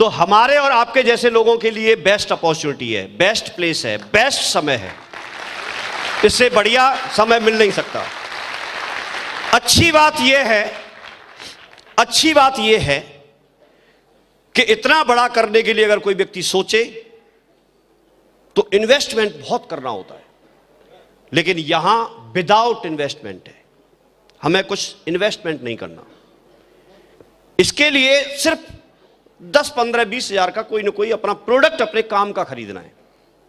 तो हमारे और आपके जैसे लोगों के लिए बेस्ट अपॉर्चुनिटी है, बेस्ट प्लेस है, बेस्ट समय है। इससे बढ़िया समय मिल नहीं सकता। अच्छी बात यह है कि इतना बड़ा करने के लिए अगर कोई व्यक्ति सोचे तो इन्वेस्टमेंट बहुत करना होता है, लेकिन यहां विदाउट इन्वेस्टमेंट है, हमें कुछ इन्वेस्टमेंट नहीं करना। इसके लिए सिर्फ 10, 15, 20 हजार का कोई ना कोई अपना प्रोडक्ट, अपने काम का खरीदना है।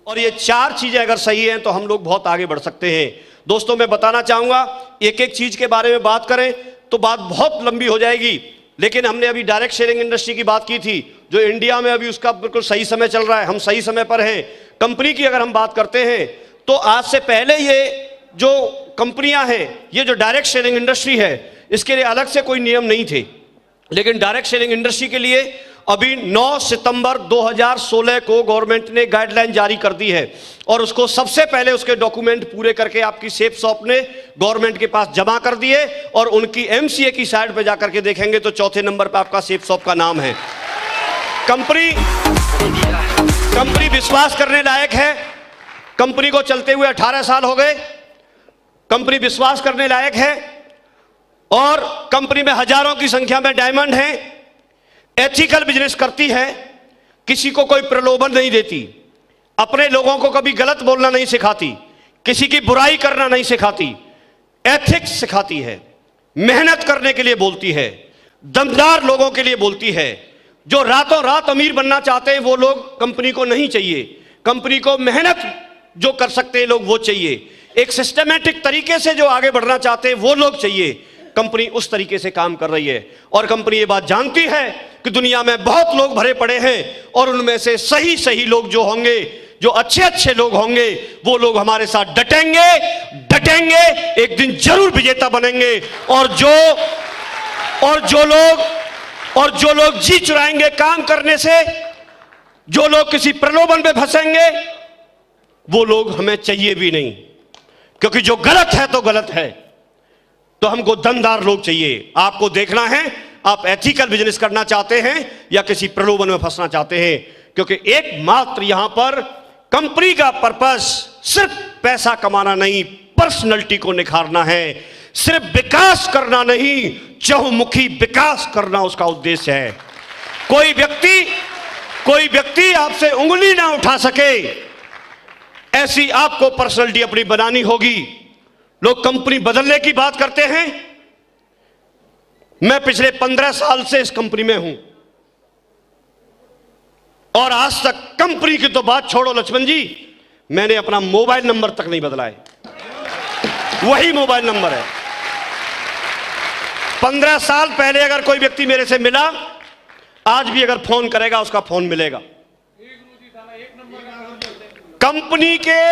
और ये 4 चीजें अगर सही हैं तो हम लोग बहुत आगे बढ़ सकते हैं। दोस्तों, मैं बताना चाहूंगा, एक एक चीज के बारे में बात करें तो बात बहुत लंबी हो जाएगी, लेकिन हमने अभी डायरेक्ट शेयरिंग इंडस्ट्री की बात की थी, जो इंडिया में अभी उसका बिल्कुल सही समय चल रहा है, हम सही समय पर हैं। कंपनी की अगर हम बात करते हैं तो आज से पहले ये जो कंपनियां हैं, ये जो डायरेक्ट शेयरिंग इंडस्ट्री है, इसके लिए अलग से कोई नियम नहीं थे, लेकिन डायरेक्ट शेयरिंग इंडस्ट्री के लिए अभी 9 सितंबर 2016 को गवर्नमेंट ने गाइडलाइन जारी कर दी है, और उसको सबसे पहले उसके डॉक्यूमेंट पूरे करके आपकी सेफ शॉप ने गवर्नमेंट के पास जमा कर दिए, और उनकी एमसीए की साइट पे जाकर के देखेंगे तो चौथे नंबर पे आपका सेफ शॉप का नाम है। कंपनी विश्वास करने लायक है। कंपनी को चलते हुए 18 साल हो गए। कंपनी विश्वास करने लायक है, और कंपनी में हजारों की संख्या में डायमंड हैं। एथिकल बिजनेस करती है, किसी को कोई प्रलोभन नहीं देती, अपने लोगों को कभी गलत बोलना नहीं सिखाती, किसी की बुराई करना नहीं सिखाती, एथिक्स सिखाती है, मेहनत करने के लिए बोलती है, दमदार लोगों के लिए बोलती है। जो रातों रात अमीर बनना चाहते हैं वो लोग कंपनी को नहीं चाहिए, कंपनी को मेहनत जो कर सकते हैं लोग वो चाहिए, एक सिस्टमैटिक तरीके से जो आगे बढ़ना चाहते हैं वो लोग चाहिए। कंपनी उस तरीके से काम कर रही है, और कंपनी ये बात जानती है कि दुनिया में बहुत लोग भरे पड़े हैं, और उनमें से सही सही लोग जो होंगे, जो अच्छे अच्छे लोग होंगे, वो लोग हमारे साथ डटेंगे, एक दिन जरूर विजेता बनेंगे। और जो लोग जी चुराएंगे काम करने से, जो लोग किसी प्रलोभन में फंसेंगे, वो लोग हमें चाहिए भी नहीं, क्योंकि जो गलत है तो गलत है। तो हमको दमदार लोग चाहिए। आपको देखना है आप एथिकल बिजनेस करना चाहते हैं या किसी प्रलोभन में फंसना चाहते हैं, क्योंकि एकमात्र यहां पर कंपनी का पर्पस सिर्फ पैसा कमाना नहीं, पर्सनैलिटी को निखारना है, सिर्फ विकास करना नहीं, चहुमुखी विकास करना उसका उद्देश्य है। कोई व्यक्ति आपसे उंगली ना उठा सके, ऐसी आपको पर्सनैलिटी अपनी बनानी होगी। लोग कंपनी बदलने की बात करते हैं। मैं पिछले 15 साल से इस कंपनी में हूं, और आज तक कंपनी की तो बात छोड़ो लक्ष्मण जी, मैंने अपना मोबाइल नंबर तक नहीं बदला है, वही मोबाइल नंबर है। 15 साल पहले अगर कोई व्यक्ति मेरे से मिला, आज भी अगर फोन करेगा उसका फोन मिलेगा। कंपनी के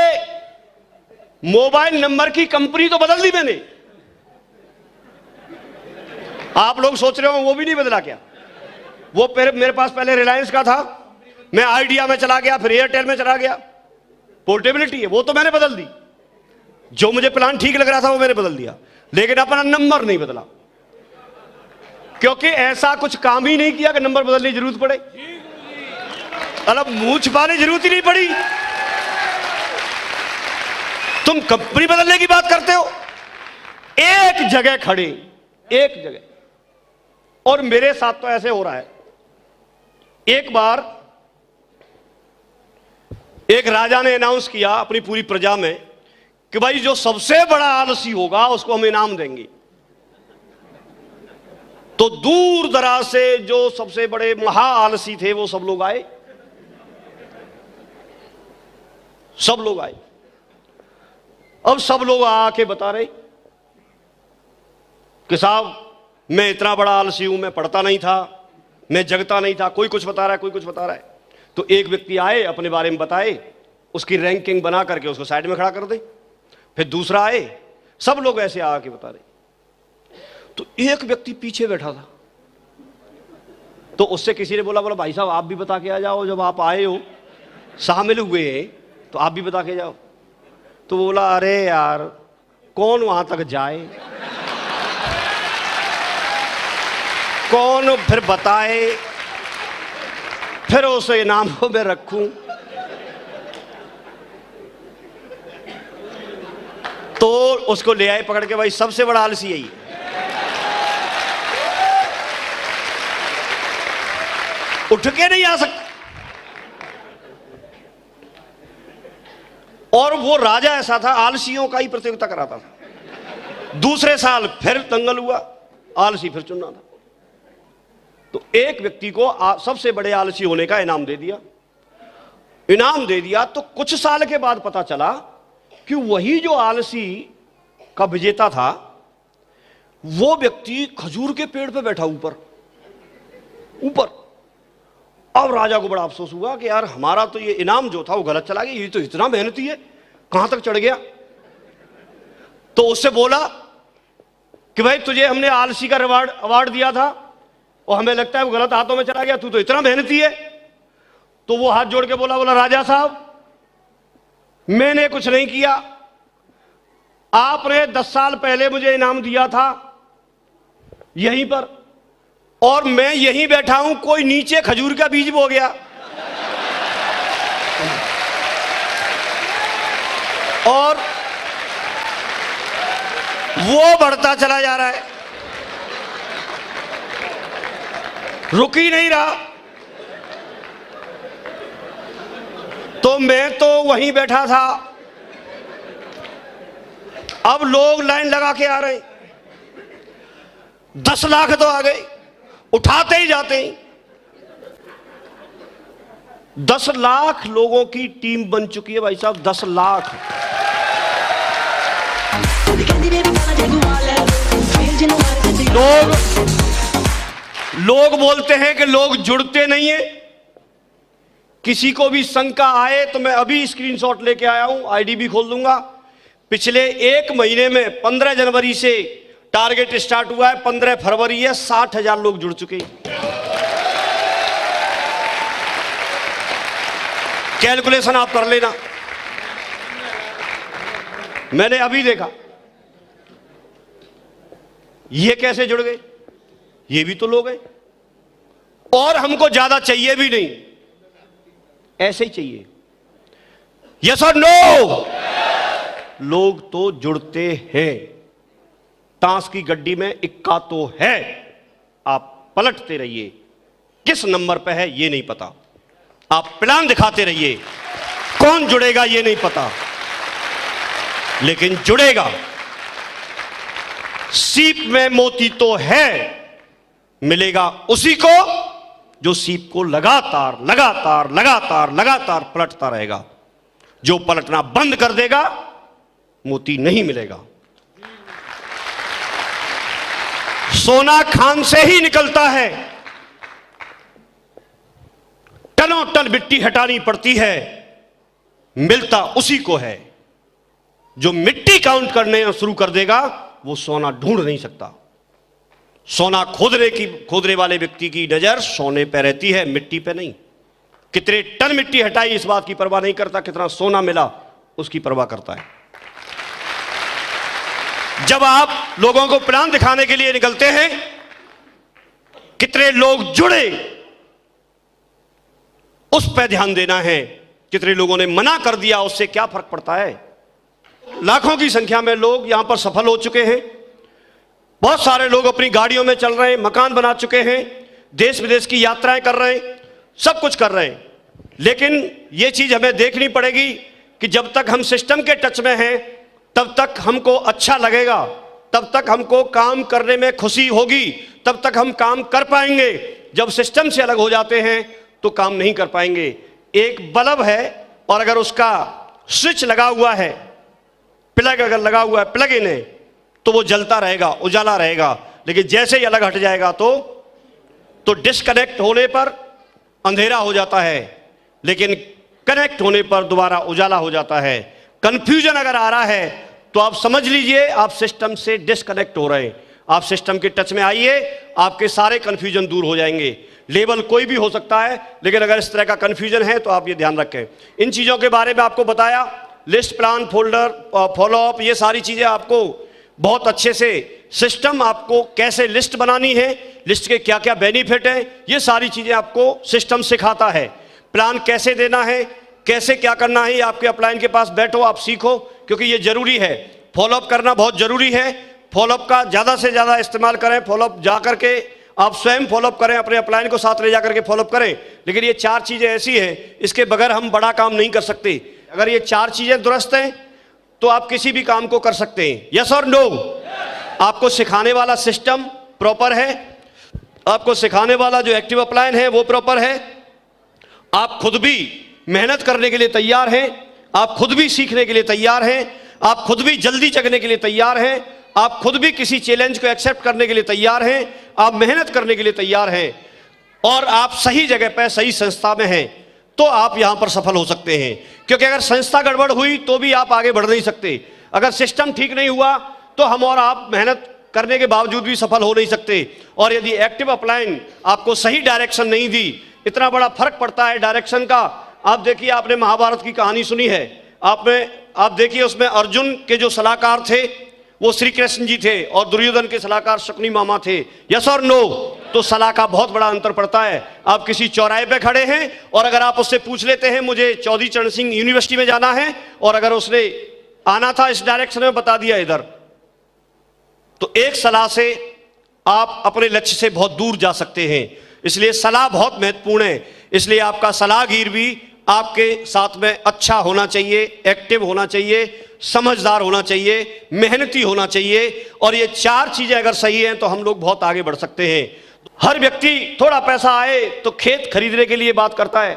मोबाइल नंबर की कंपनी तो बदल दी मैंने। आप लोग सोच रहे हो वो भी नहीं बदला क्या? वो मेरे पास पहले रिलायंस का था, मैं आइडिया में चला गया, फिर एयरटेल में चला गया। पोर्टेबिलिटी है, वो तो मैंने बदल दी। जो मुझे प्लान ठीक लग रहा था वो मैंने बदल दिया, लेकिन अपना नंबर नहीं बदला, क्योंकि ऐसा कुछ काम ही नहीं किया कि नंबर बदलने की जरूरत पड़े। मतलब मुंह छुपाने की जरूरत ही नहीं पड़ी। तुम कंपनी बदलने की बात करते हो, एक जगह खड़े, एक जगह। और मेरे साथ तो ऐसे हो रहा है। एक बार एक राजा ने अनाउंस किया अपनी पूरी प्रजा में कि भाई जो सबसे बड़ा आलसी होगा उसको हम इनाम देंगे। तो दूर दराज से जो सबसे बड़े महा आलसी थे वो सब लोग आए, सब लोग आए। अब सब लोग आके बता रहे कि साहब मैं इतना बड़ा आलसी हूं, मैं पढ़ता नहीं था, मैं जगता नहीं था। कोई कुछ बता रहा है, कोई कुछ बता रहा है। तो एक व्यक्ति आए, अपने बारे में बताए, उसकी रैंकिंग बना करके उसको साइड में खड़ा कर दे। फिर दूसरा आए, सब लोग ऐसे आके बता रहे। तो एक व्यक्ति पीछे बैठा था, तो उससे किसी ने बोला भाई साहब आप भी बता के आ जाओ, जब आप आए हो, शामिल हुए हैं तो आप भी बता के जाओ। तो बोला अरे यार कौन वहां तक जाए, कौन फिर बताए। फिर उस इनाम को मैं रखूं, तो उसको ले आए पकड़ के, भाई सबसे बड़ा आलसी यही है। उठ के नहीं आ सकता। और वो राजा ऐसा था, आलसियों का ही प्रतियोगिता कराता था। दूसरे साल फिर दंगल हुआ, आलसी फिर चुनना था। तो एक व्यक्ति को सबसे बड़े आलसी होने का इनाम दे दिया। इनाम दे दिया तो कुछ साल के बाद पता चला कि वही जो आलसी का विजेता था, वो व्यक्ति खजूर के पेड़ पे बैठा ऊपर ऊपर। अब राजा को बड़ा अफसोस हुआ कि यार हमारा तो ये इनाम जो था वो गलत चला गया, ये तो इतना मेहनती है, कहां तक चढ़ गया। तो उससे बोला कि भाई तुझे हमने आलसी का अवार्ड दिया था और हमें लगता है वो गलत हाथों में चला गया, तू तो इतना मेहनती है। तो वो हाथ जोड़ के बोला राजा साहब, मैंने कुछ नहीं किया, आपने 10 साल पहले मुझे इनाम दिया था यहीं पर, और मैं यहीं बैठा हूं, कोई नीचे खजूर का बीज बो गया और वो बढ़ता चला जा रहा है, रुक ही नहीं रहा। तो मैं तो वहीं बैठा था, अब लोग लाइन लगा के आ रहे हैं, 10 लाख तो आ गए, उठाते ही जाते हैं। 10 लाख लोगों की टीम बन चुकी है भाई साहब, 10 लाख। लोग बोलते हैं कि लोग जुड़ते नहीं है। किसी को भी शंका आए तो मैं अभी स्क्रीनशॉट लेके आया हूं, आईडी भी खोल दूंगा। पिछले 1 महीने में 15 जनवरी से टारगेट स्टार्ट हुआ है, 15 फरवरी है, 60,000 लोग जुड़ चुके हैं। कैलकुलेशन आप कर लेना, मैंने अभी देखा। ये कैसे जुड़ गए? ये भी तो लोग हैं, और हमको ज्यादा चाहिए भी नहीं, ऐसे ही चाहिए। यस और नो? लोग तो जुड़ते हैं। ताश की गड्डी में इक्का तो है, आप पलटते रहिए, किस नंबर पे है ये नहीं पता, आप प्लान दिखाते रहिए, कौन जुड़ेगा ये नहीं पता, लेकिन जुड़ेगा। सीप में मोती तो है, मिलेगा उसी को जो सीप को लगातार लगातार लगातार लगातार पलटता रहेगा। जो पलटना बंद कर देगा, मोती नहीं मिलेगा। सोना खान से ही निकलता है, टनों टन मिट्टी हटानी पड़ती है, मिलता उसी को है। जो मिट्टी काउंट करने शुरू कर देगा, वो सोना ढूंढ नहीं सकता। सोना खोदने वाले व्यक्ति की नजर सोने पे रहती है, मिट्टी पे नहीं। कितने टन मिट्टी हटाई इस बात की परवाह नहीं करता, कितना सोना मिला उसकी परवाह करता है। जब आप लोगों को प्लान दिखाने के लिए निकलते हैं, कितने लोग जुड़े उस पर ध्यान देना है। कितने लोगों ने मना कर दिया, उससे क्या फर्क पड़ता है। लाखों की संख्या में लोग यहां पर सफल हो चुके हैं। बहुत सारे लोग अपनी गाड़ियों में चल रहे हैं, मकान बना चुके हैं, देश विदेश की यात्राएं कर रहे हैं, सब कुछ कर रहे हैं। लेकिन यह चीज हमें देखनी पड़ेगी कि जब तक हम सिस्टम के टच में हैं, तब तक हमको अच्छा लगेगा, तब तक हमको काम करने में खुशी होगी, तब तक हम काम कर पाएंगे। जब सिस्टम से अलग हो जाते हैं तो काम नहीं कर पाएंगे। एक बल्ब है और अगर उसका स्विच लगा हुआ है, प्लग अगर लगा हुआ है, प्लग इन है, तो वो जलता रहेगा, उजाला रहेगा। लेकिन जैसे ही अलग हट जाएगा तो डिस्कनेक्ट होने पर अंधेरा हो जाता है, लेकिन कनेक्ट होने पर दोबारा उजाला हो जाता है। कंफ्यूजन अगर आ रहा है तो आप समझ लीजिए आप सिस्टम से डिस्कनेक्ट हो रहे हैं। आप सिस्टम के टच में आइए, आपके सारे कंफ्यूजन दूर हो जाएंगे। लेवल कोई भी हो सकता है, लेकिन अगर इस तरह का कंफ्यूजन है तो आप ये ध्यान रखें। इन चीज़ों के बारे में आपको बताया, लिस्ट, प्लान, फोल्डर, फॉलोअप, ये सारी चीज़ें आपको बहुत अच्छे से सिस्टम आपको कैसे लिस्ट बनानी है, लिस्ट के क्या क्या बेनिफिट हैं, ये सारी चीज़ें आपको सिस्टम सिखाता है। प्लान कैसे देना है, कैसे क्या करना है, ये आपके अपलाइन के पास बैठो, आप सीखो, क्योंकि ये ज़रूरी है। फॉलोअप करना बहुत ज़रूरी है। फॉलोअप का ज़्यादा से ज़्यादा इस्तेमाल करें। फॉलोअप जा करके आप स्वयं फॉलोअप करें, अपने अपलाइन को साथ ले जा करके फॉलोअप करें। लेकिन ये 4 चीज़ें ऐसी हैं, इसके बगैर हम बड़ा काम नहीं कर सकते। अगर ये 4 चीज़ें दुरुस्त हैं तो आप किसी भी काम को कर सकते हैं। यस और नो? आपको सिखाने वाला सिस्टम प्रॉपर है, आपको सिखाने वाला जो एक्टिव अपलाइन है वो प्रॉपर है, आप खुद भी मेहनत करने के लिए तैयार हैं, आप खुद भी सीखने के लिए तैयार हैं, आप खुद भी जल्दी जगने के लिए तैयार हैं, आप खुद भी किसी चैलेंज को एक्सेप्ट करने के लिए तैयार हैं, आप मेहनत करने के लिए तैयार हैं, और आप सही जगह पर सही संस्था में हैं, तो आप यहां पर सफल हो सकते हैं। क्योंकि अगर संस्था गड़बड़ हुई तो भी आप आगे बढ़ नहीं सकते। अगर सिस्टम ठीक नहीं हुआ तो हम और आप मेहनत करने के बावजूद भी सफल हो नहीं सकते। और यदि एक्टिव अपलाइन आपको सही डायरेक्शन नहीं दी, इतना बड़ा फर्क पड़ता है डायरेक्शन का। आप देखिए, आपने महाभारत की कहानी सुनी है, आप देखिए उसमें अर्जुन के जो सलाहकार थे वो श्री कृष्ण जी थे और दुर्योधन के सलाहकार शकुनी मामा थे। यस और नो? तो सलाह का बहुत बड़ा अंतर पड़ता है। आप किसी चौराहे पे खड़े हैं और अगर आप उससे पूछ लेते हैं मुझे चौधरी चरण सिंह यूनिवर्सिटी में जाना है, और अगर उसने आना था इस डायरेक्शन में, बता दिया इधर, तो एक सलाह से आप अपने लक्ष्य से बहुत दूर जा सकते हैं। इसलिए सलाह बहुत महत्वपूर्ण है। इसलिए आपका सलाहगीर भी आपके साथ में अच्छा होना चाहिए, एक्टिव होना चाहिए, समझदार होना चाहिए, मेहनती होना चाहिए। और ये 4 चीजें अगर सही हैं तो हम लोग बहुत आगे बढ़ सकते हैं। हर व्यक्ति थोड़ा पैसा आए तो खेत खरीदने के लिए बात करता है।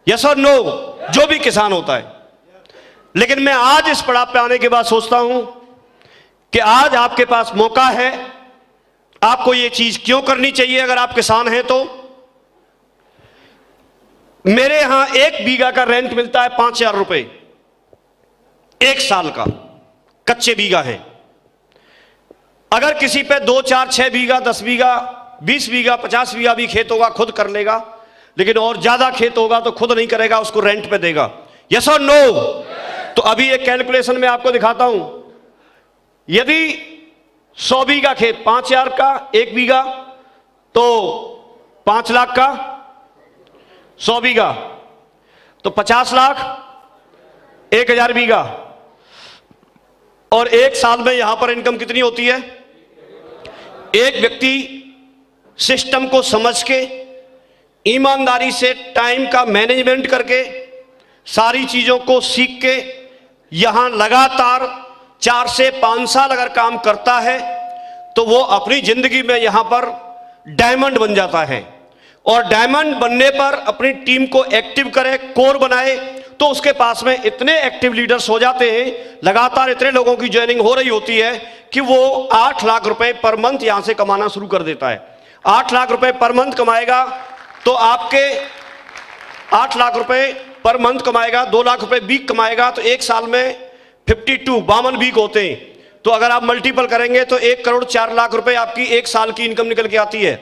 यस और नो? जो भी किसान होता है। लेकिन मैं आज इस पड़ाव पे आने के बाद सोचता हूं कि आज आपके पास मौका है, आपको ये चीज क्यों करनी चाहिए। अगर आप किसान हैं तो मेरे यहां 1 बीघा का रेंट मिलता है 5,000 रुपए, 1 साल का, कच्चे बीघा है। अगर किसी पे 2, 4, 6 बीघा, 10 बीघा, 20 बीघा, 50 बीघा भी खेत होगा खुद कर लेगा, लेकिन और ज्यादा खेत होगा तो खुद नहीं करेगा, उसको रेंट पे देगा। यस और नो? तो अभी एक कैलकुलेशन में आपको दिखाता हूं। यदि 100 बीघा खेत 5,000 का 1 बीघा, तो 5 लाख का 100 बीघा, तो 50 लाख 1,000 बीघा। और 1 साल में यहां पर इनकम कितनी होती है? एक व्यक्ति सिस्टम को समझ के, ईमानदारी से टाइम का मैनेजमेंट करके, सारी चीजों को सीख के यहां लगातार 4 से 5 साल अगर काम करता है तो वो अपनी जिंदगी में यहां पर डायमंड बन जाता है। और डायमंड बनने पर अपनी टीम को एक्टिव करे, कोर बनाए, तो उसके पास में इतने एक्टिव लीडर्स हो जाते हैं, लगातार इतने लोगों की ज्वाइनिंग हो रही होती है कि वो 8 लाख रुपए पर मंथ यहां से कमाना शुरू कर देता है। 8 लाख रुपए पर मंथ कमाएगा तो आपके 8 लाख रुपए पर मंथ कमाएगा, 2 लाख रुपए वीक कमाएगा, तो 1 साल में 52 वीक होते हैं। तो अगर आप मल्टीपल करेंगे तो 1 करोड़ 4 लाख रुपए आपकी 1 साल की इनकम निकल के आती है।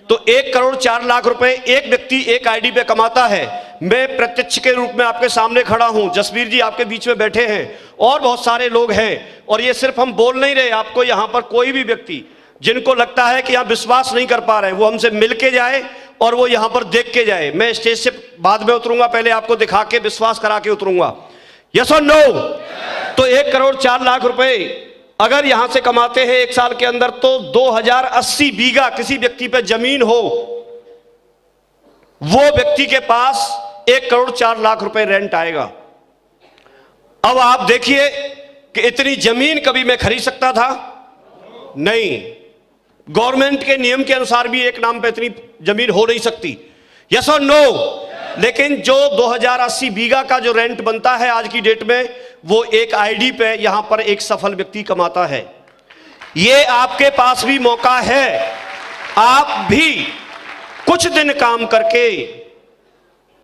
तो 1 करोड़ 4 लाख रुपए एक व्यक्ति एक आईडी पे कमाता है। मैं प्रत्यक्ष के रूप में आपके सामने खड़ा हूं, जसवीर जी आपके बीच में बैठे हैं और बहुत सारे लोग हैं। और ये सिर्फ हम बोल नहीं रहे, आपको यहां पर कोई भी व्यक्ति जिनको लगता है कि आप विश्वास नहीं कर पा रहे, वो हमसे मिल के जाए और वो यहां पर देख के जाए। मैं स्टेज से बाद में उतरूंगा, पहले आपको दिखा के विश्वास करा के उतरूंगा। यस और नो? तो 1 करोड़ 4 लाख रुपए अगर यहां से कमाते हैं 1 साल के अंदर, तो 2080 बीघा किसी व्यक्ति पे जमीन हो, वो व्यक्ति के पास 1 करोड़ 4 लाख रुपए रेंट आएगा। अब आप देखिए कि इतनी जमीन कभी मैं खरीद सकता था? नहीं। गवर्नमेंट के नियम के अनुसार भी एक नाम पे इतनी जमीन हो नहीं सकती। यस और नो? लेकिन जो 2080 बीघा का जो रेंट बनता है आज की डेट में, वो एक आईडी पे यहां पर एक सफल व्यक्ति कमाता है। ये आपके पास भी मौका है, आप भी कुछ दिन काम करके,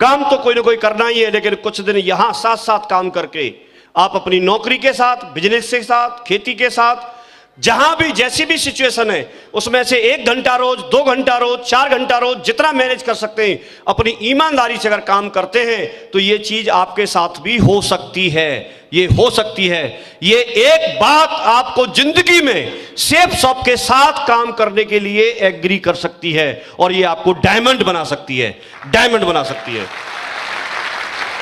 काम तो कोई ना कोई करना ही है, लेकिन कुछ दिन यहां साथ साथ काम करके आप अपनी नौकरी के साथ, बिजनेस के साथ, खेती के साथ जहां भी जैसी भी सिचुएशन है उसमें से 1 घंटा रोज, 2 घंटा रोज, 4 घंटा रोज, जितना मैनेज कर सकते हैं अपनी ईमानदारी से अगर काम करते हैं तो ये चीज आपके साथ भी हो सकती है। ये हो सकती है। ये एक बात आपको जिंदगी में सेफ शॉप के साथ काम करने के लिए एग्री कर सकती है और ये आपको डायमंड बना सकती है, डायमंड बना सकती है।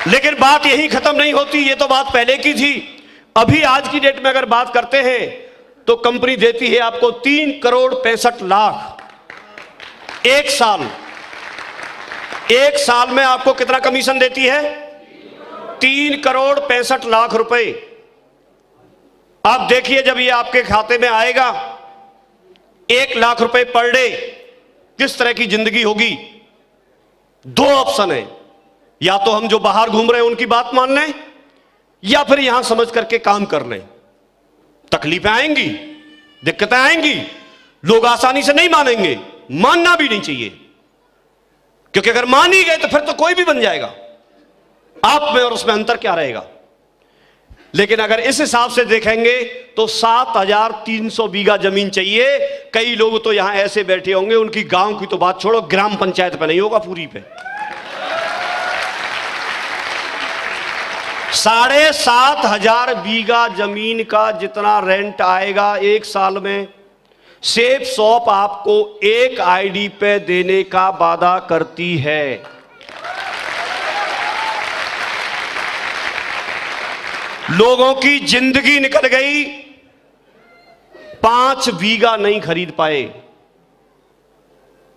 लेकिन बात यही खत्म नहीं होती, ये तो बात पहले की थी। अभी आज की डेट में अगर बात करते हैं तो कंपनी देती है आपको 3,65,00,000 एक साल। एक साल में आपको कितना कमीशन देती है? 3,65,00,000 रुपए। आप देखिए जब ये आपके खाते में आएगा 1,00,000 रुपए पर डे, किस तरह की जिंदगी होगी। 2 ऑप्शन है, या तो हम जो बाहर घूम रहे हैं उनकी बात मान लें या फिर यहां समझ करके काम कर लें। तकलीफें आएंगी, दिक्कतें आएंगी, लोग आसानी से नहीं मानेंगे, मानना भी नहीं चाहिए, क्योंकि अगर मान ही गए तो फिर तो कोई भी बन जाएगा। आप में और उसमें अंतर क्या रहेगा। लेकिन अगर इस हिसाब से देखेंगे तो 7,300 बीघा जमीन चाहिए। कई लोग तो यहां ऐसे बैठे होंगे उनकी गांव की तो बात छोड़ो, ग्राम पंचायत पे नहीं होगा, पूरी पे 7,500 बीघा जमीन का जितना रेंट आएगा एक साल में, सेफ शॉप आपको एक आईडी पे देने का वादा करती है। लोगों की जिंदगी निकल गई, 5 बीघा नहीं खरीद पाए।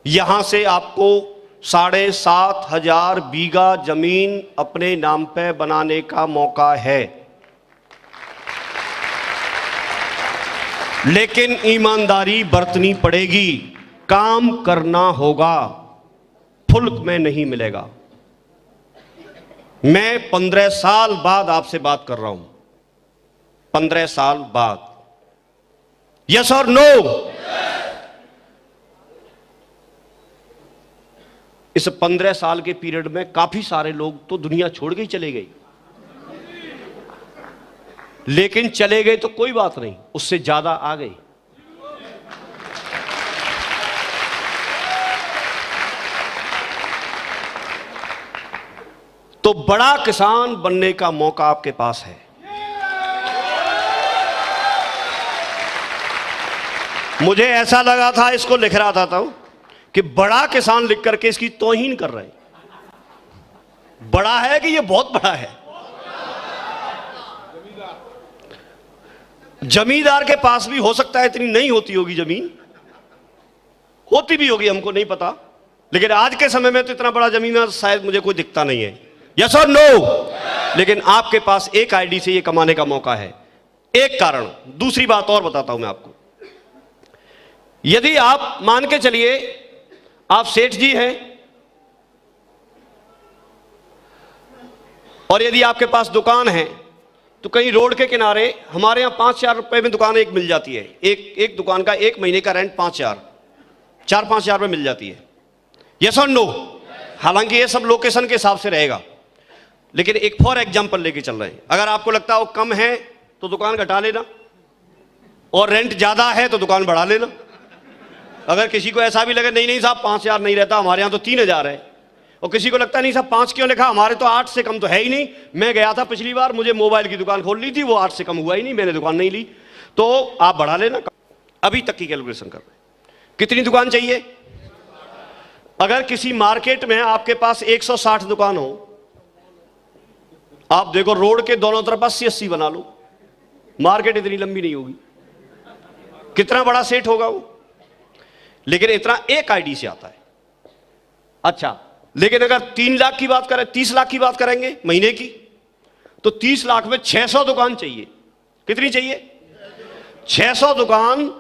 यहां से आपको 7,500 बीघा जमीन अपने नाम पे बनाने का मौका है। लेकिन ईमानदारी बरतनी पड़ेगी, काम करना होगा, फुल्क में नहीं मिलेगा। मैं 15 साल बाद आपसे बात कर रहा हूं, 15 साल बाद। यस और नो? इस 15 साल के पीरियड में काफी सारे लोग तो दुनिया छोड़ के ही चले गए। लेकिन चले गए तो कोई बात नहीं, उससे ज्यादा आ गए। तो बड़ा किसान बनने का मौका आपके पास है। मुझे ऐसा लगा था, इसको लिख रहा था कि बड़ा किसान लिख करके इसकी तौहीन कर रहे हैं। बड़ा है कि ये बहुत बड़ा है। जमींदार के पास भी हो सकता है इतनी नहीं होती होगी जमीन, होती भी होगी, हमको नहीं पता। लेकिन आज के समय में तो इतना बड़ा जमींदार शायद मुझे कोई दिखता नहीं है। यस और नो? लेकिन आपके पास एक आईडी से ये कमाने का मौका है। एक कारण। दूसरी बात और बताता हूं मैं आपको। यदि आप मान के चलिए आप सेठ जी हैं और यदि आपके पास दुकान है तो कहीं रोड के किनारे हमारे यहां 5,000 रुपए में दुकान एक मिल जाती है। एक दुकान का 1 महीने का रेंट 5,000, 4-5,000 में मिल जाती है। यस और नो? हालांकि ये सब लोकेशन के हिसाब से रहेगा, लेकिन एक फॉर एग्जांपल लेके चल रहे हैं। अगर आपको लगता है वो कम है तो दुकान घटा लेना, और रेंट ज्यादा है तो दुकान बढ़ा लेना। अगर किसी को ऐसा भी लगे नहीं साहब 5,000 नहीं रहता, हमारे यहां तो 3,000 है, और किसी को लगता नहीं साहब 5 क्यों लिखा, हमारे तो 8 से कम तो है ही नहीं। मैं गया था पिछली बार, मुझे मोबाइल की दुकान खोलनी थी, वो 8 से कम हुआ ही नहीं, मैंने दुकान नहीं ली। तो आप बढ़ा लेना। अभी तक की कैलकुलेशन कर रहे हैं। कितनी दुकान चाहिए? अगर किसी मार्केट में आपके पास 160 दुकान हो, आप देखो रोड के दोनों तरफ 80-80 बना लो, मार्केट इतनी लंबी नहीं होगी। कितना बड़ा सेट होगा वो? लेकिन इतना एक आईडी से आता है। अच्छा, लेकिन अगर 3 लाख की बात करें, 30 लाख की बात करेंगे महीने की, तो 30 लाख में 600 दुकान चाहिए। कितनी चाहिए? 600 दुकान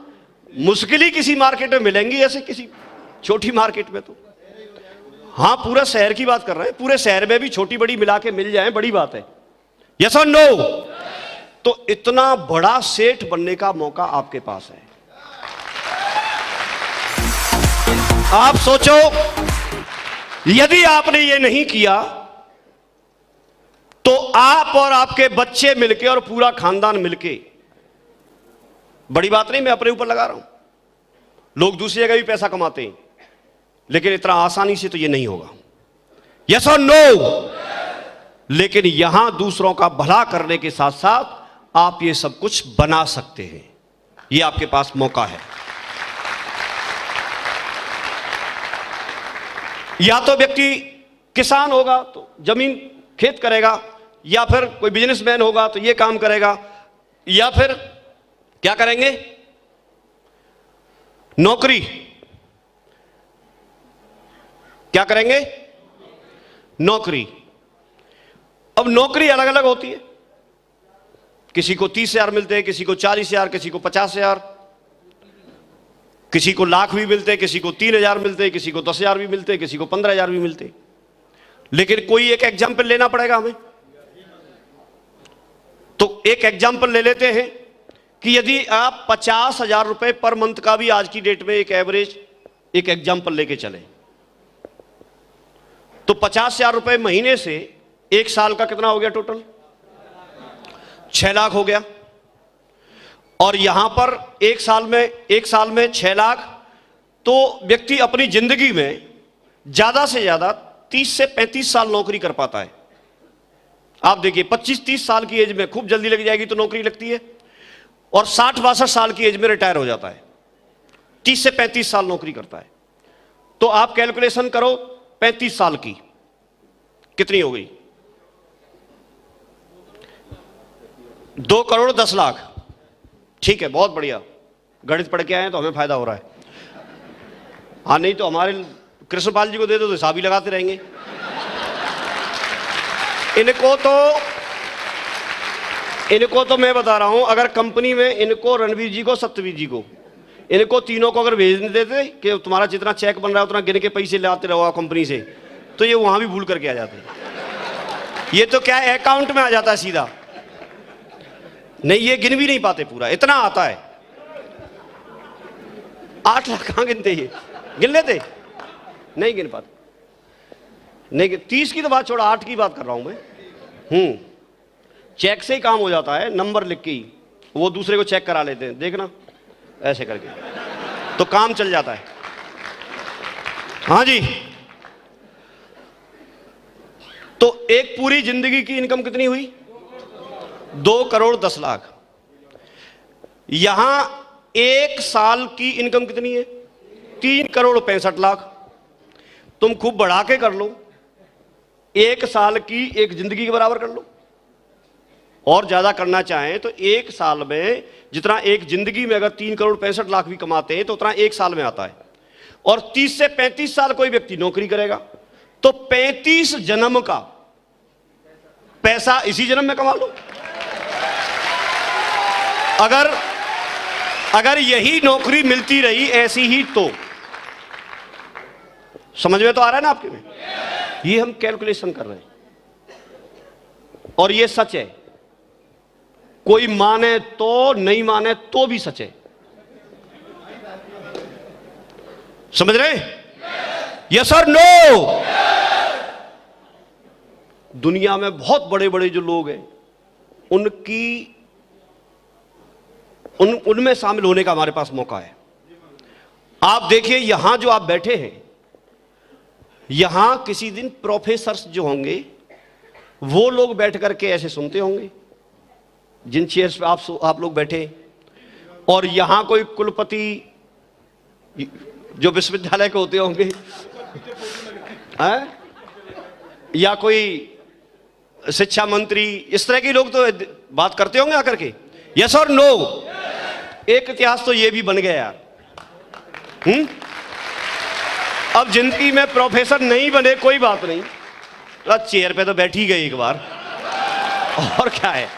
मुश्किल ही किसी मार्केट में मिलेंगी, ऐसे किसी छोटी मार्केट में तो। हां, पूरा शहर की बात कर रहे हैं, पूरे शहर में भी छोटी बड़ी मिला के मिल जाए, बड़ी बात है। यस और नो? तो इतना बड़ा सेठ बनने का मौका आपके पास है। आप सोचो, यदि आपने ये नहीं किया तो आप और आपके बच्चे मिलके और पूरा खानदान मिलके बड़ी बात नहीं, मैं अपने ऊपर लगा रहा हूं। लोग दूसरी जगह भी पैसा कमाते हैं, लेकिन इतना आसानी से तो ये नहीं होगा। यस और नो? लेकिन यहां दूसरों का भला करने के साथ साथ आप ये सब कुछ बना सकते हैं। ये आपके पास मौका है। या तो व्यक्ति किसान होगा तो जमीन खेत करेगा, या फिर कोई बिजनेसमैन होगा तो ये काम करेगा, या फिर क्या करेंगे, नौकरी। क्या करेंगे? नौकरी। अब नौकरी अलग अलग होती है, किसी को 30,000 मिलते हैं, किसी को 40,000, किसी को 50,000, किसी को लाख भी मिलते हैं, किसी को 3,000 मिलते हैं, किसी को 10,000 भी मिलते हैं, किसी को 15,000 भी मिलते हैं। लेकिन कोई एक एग्जाम्पल लेना पड़ेगा हमें। तो एक एग्जाम्पल ले लेते हैं कि यदि आप 50,000 रुपए पर मंथ का भी आज की डेट में एक एवरेज एक एग्जाम्पल लेके चले, तो 50,000 रुपए महीने से एक साल का कितना हो गया टोटल? 6 लाख हो गया। और यहां पर एक साल में 6 लाख, तो व्यक्ति अपनी जिंदगी में ज्यादा से ज्यादा 30 से 35 साल नौकरी कर पाता है। आप देखिए 25-30 साल की एज में खूब जल्दी लग जाएगी तो नौकरी लगती है, और 60-62 साल की एज में रिटायर हो जाता है। 30 से 35 साल नौकरी करता है। तो आप कैलकुलेशन करो 35 साल की कितनी हो गई? 2 करोड़ 10 लाख। ठीक है, बहुत बढ़िया, गणित पढ़ के आए हैं तो हमें फायदा हो रहा है। हाँ, नहीं तो हमारे कृष्णपाल जी को दे दो तो हिसाब ही लगाते रहेंगे। इनको तो मैं बता रहा हूं, अगर कंपनी में इनको, रणवीर जी को, सत्यवीर जी को, इनको तीनों को अगर भेज देते कि तुम्हारा जितना चेक बन रहा है उतना गिन के पैसे लाते रहो कंपनी से, तो ये वहां भी भूल करके आ जाते। ये तो क्या है, अकाउंट में आ जाता है सीधा। नहीं, ये गिन भी नहीं पाते पूरा, इतना आता है। 8 लाख कहां गिनते? ये गिन लेते? नहीं गिन पाते। नहीं, 30 की तो बात छोड़ा, 8 की बात कर रहा हूं मैं। चेक से ही काम हो जाता है, नंबर लिख के ही वो दूसरे को चेक करा लेते हैं, देखना ऐसे करके, तो काम चल जाता है। हाँ जी। तो एक पूरी जिंदगी की इनकम कितनी हुई? 2 करोड़ 10 लाख। यहां एक साल की इनकम कितनी है? 3 करोड़ 65 लाख। तुम खूब बढ़ा के कर लो, एक साल की एक जिंदगी के बराबर कर लो। और ज्यादा करना चाहें तो एक साल में जितना एक जिंदगी में अगर 3 करोड़ 65 लाख भी कमाते हैं तो उतना एक साल में आता है। और 30 से 35 साल कोई व्यक्ति नौकरी करेगा तो 35 जन्म का पैसा इसी जन्म में कमा लो। अगर यही नौकरी मिलती रही ऐसी ही, तो समझ में तो आ रहा है ना आपके में? ये हम कैलकुलेशन कर रहे हैं और ये सच है। कोई माने तो, नहीं माने तो भी सच है। समझ रहे? यस और नो? दुनिया में बहुत बड़े बड़े जो लोग हैं उनमें शामिल होने का हमारे पास मौका है। आप देखिए यहां जो आप बैठे हैं, यहां किसी दिन प्रोफेसर्स जो होंगे वो लोग बैठ करके ऐसे सुनते होंगे जिन चेयर्स पे आप लोग बैठे, और यहां कोई कुलपति जो विश्वविद्यालय के होते होंगे या कोई शिक्षा मंत्री, इस तरह के लोग तो बात करते होंगे आकर के। यस और नो? एक इतिहास तो ये भी बन गया यार। अब जिंदगी में प्रोफेसर नहीं बने कोई बात नहीं, तो चेयर पे तो बैठ ही गए एक बार, और क्या है।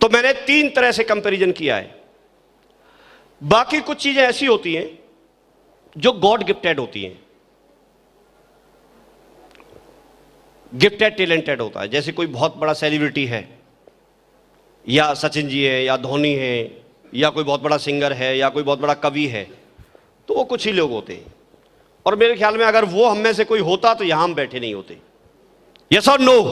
तो मैंने 3 तरह से कंपैरिजन किया है। बाकी कुछ चीजें ऐसी होती हैं जो गॉड गिफ्टेड होती हैं, गिफ्टेड टैलेंटेड होता है। जैसे कोई बहुत बड़ा सेलिब्रिटी है, या सचिन जी है, या धोनी है, या कोई बहुत बड़ा सिंगर है, या कोई बहुत बड़ा कवि है, तो वो कुछ ही लोग होते हैं। और मेरे ख्याल में अगर वो हम में से कोई होता तो यहां हम बैठे नहीं होते। यस और नो?